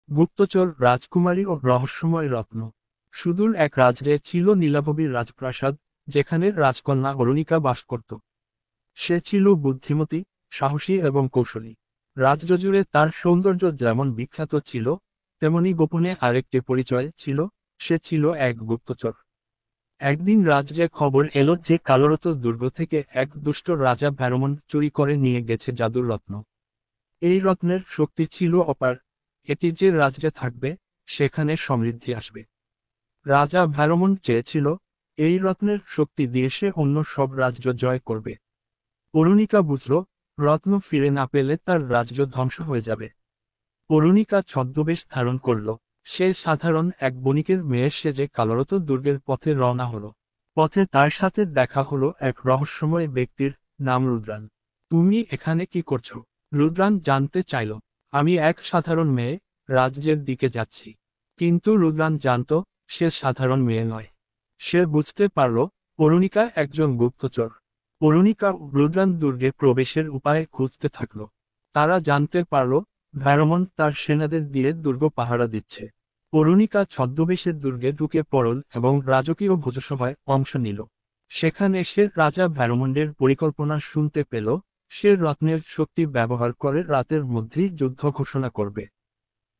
গুপ্তচর, রাজকুমারী ও রহস্যময় রত্ন। সুদূর এক রাজ্যে ছিল নীলাভবীর রাজপ্রাসাদ, যেখানে রাজকন্যা অরুণিকা বাস করত। সে ছিল বুদ্ধিমতী, সাহসী এবং কৌশলী। রাজ্যজুড়ে তার সৌন্দর্য যেমন বিখ্যাত ছিল, তেমনি গোপনে আরেকটি পরিচয় ছিল, সে ছিল এক গুপ্তচর। একদিন রাজ্যে খবর এলো যে কালোরত দুর্গ থেকে এক দুষ্ট রাজা ভ্যারমন চুরি করে নিয়ে গেছে জাদুর রত্ন। এই রত্নের শক্তি ছিল অপার। এটি যে রাজ্যে থাকবে, সেখানে সমৃদ্ধি আসবে। রাজা ভ্যারমন চেয়েছিল, এই রত্নের শক্তি দিয়ে সে অন্য সব রাজ্য জয় করবে। অরুণিকা বুঝল, রত্ন ফিরে না পেলে তার রাজ্য ধ্বংস হয়ে যাবে। অরুণিকা ছদ্মবেশ ধারণ করল। সে সাধারণ এক বণিকের মেয়ে সেজে কালোরত দুর্গের পথে রওনা হলো। পথে তার সাথে দেখা হলো এক রহস্যময় ব্যক্তির, নাম রুদ্রান। তুমি এখানে কি করছো? রুদ্রান জানতে চাইল। আমি এক সাধারণ মেয়ে, রাজ্যের দিকে যাচ্ছি। কিন্তু রুদ্রান জানত, সে সাধারণ মেয়ে নয়। সে বুঝতে পারল, অরুণিকা একজন গুপ্তচর। অরুণিকা রুদ্রান দুর্গে প্রবেশের উপায় খুঁজতে থাকল। তারা জানতে পারল, ভ্যারমন তার সেনাদের দিয়ে দুর্গ পাহারা দিচ্ছে। অরুণিকা ছদ্মবেশে দুর্গে ঢুকে পড়ল এবং রাজকীয় ভোজসভায় অংশ নিল। সেখানে সে রাজা ভ্যারমন্ডের পরিকল্পনা শুনতে পেল। সে রত্নের শক্তি ব্যবহার করে রাতের মধ্যেই যুদ্ধ ঘোষণা করবে।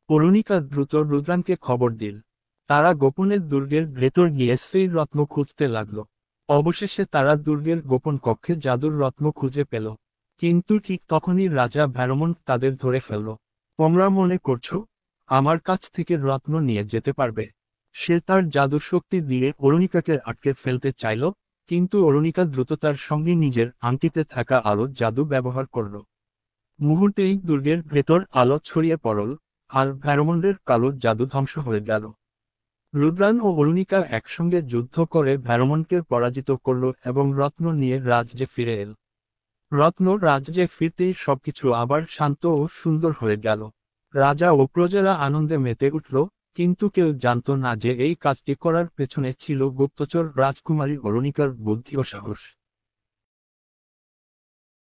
অরুণিকা দ্রুত রুদ্রানকে খবর দিল। তারা গোপনে দুর্গের ভেতর গিয়ে সেই রত্ন খুঁজতে লাগল। অবশেষে তারা দুর্গের গোপন কক্ষে জাদুর রত্ন খুঁজে পেল। কিন্তু ঠিক তখনই রাজা ভ্যারমন তাদের ধরে ফেলল। তোমরা মনে করছো, আমার কাছ থেকে রত্ন নিয়ে যেতে পারবে? সে তার জাদুর শক্তি দিয়ে অরুণিকাকে আটকে ফেলতে চাইল, কিন্তু অরুণিকা দ্রুত তার সঙ্গে নিজের আংটিতে থাকা আলো জাদু ব্যবহার করল। মুহূর্তেই দুর্গের ভেতর আলো ছড়িয়ে পড়ল, আর ভ্যারমন্ডের কালো জাদু ধ্বংস হয়ে গেল। রুদ্রান ও অরুণিকা একসঙ্গে যুদ্ধ করে ভ্যারমনকে পরাজিত করল এবং রত্ন নিয়ে রাজ্যে ফিরে এল। রত্ন রাজ্যে ফিরতেই সবকিছু আবার শান্ত ও সুন্দর হয়ে গেল। রাজা ও প্রজারা আনন্দে মেতে উঠল, কিন্তু কেউ জানত না যে এই কাজটি করার পেছনে ছিল গুপ্তচর রাজকুমারী অরুণিকার বুদ্ধি ও সাহস।